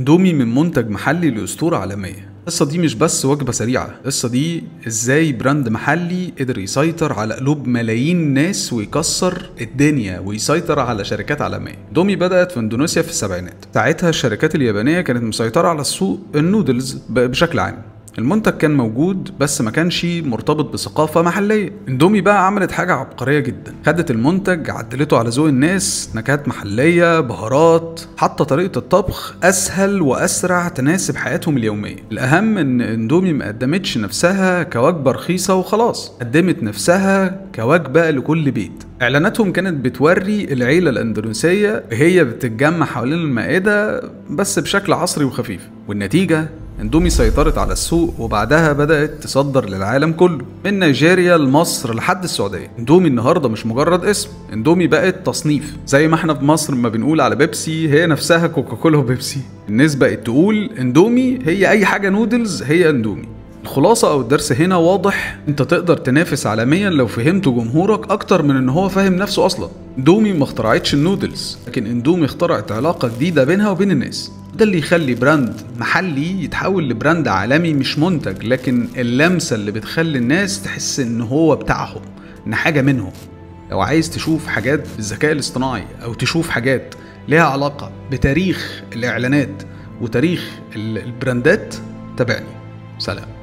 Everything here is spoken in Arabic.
اندومي من منتج محلي لأسطورة عالمية. القصة دي مش بس وجبة سريعة، القصة دي ازاي براند محلي قدر يسيطر على قلوب ملايين الناس ويكسر الدنيا ويسيطر على شركات عالمية. اندومي بدأت في اندونيسيا في السبعينات، ساعتها الشركات اليابانية كانت مسيطرة على السوق النودلز بشكل عام. المنتج كان موجود بس ما كانش مرتبط بثقافة محلية. اندومي بقى عملت حاجة عبقرية جدا، خدت المنتج عدلته على ذوق الناس، نكهات محلية، بهارات، حتى طريقة الطبخ أسهل وأسرع تناسب حياتهم اليومية. الأهم إن اندومي ما قدمتش نفسها كوجبة رخيصة وخلاص، قدمت نفسها كوجبة لكل بيت. اعلاناتهم كانت بتوري العيلة الاندونيسية هي بتتجمع حوالين المائدة بس بشكل عصري وخفيف، والنتيجة اندومي سيطرت على السوق وبعدها بدأت تصدر للعالم كله، من نيجيريا لمصر لحد السعودية. اندومي النهاردة مش مجرد اسم، اندومي بقت تصنيف، زي ما احنا في مصر ما بنقول على بيبسي هي نفسها كوكاكولا وبيبسي، الناس بقت تقول اندومي هي اي حاجة نودلز هي اندومي. الخلاصة او الدرس هنا واضح، انت تقدر تنافس عالميا لو فهمت جمهورك اكتر من ان هو فاهم نفسه اصلا. اندومي ما اخترعتش النودلز، لكن اندومي اخترعت علاقة جديدة بينها وبين الناس. ده اللي يخلي براند محلي يتحول لبراند عالمي، مش منتج لكن اللمسة اللي بتخلي الناس تحس ان هو بتاعهم، ان حاجة منهم. لو عايز تشوف حاجات بالذكاء الاصطناعي او تشوف حاجات ليها علاقة بتاريخ الاعلانات وتاريخ البراندات، تابعني. سلام.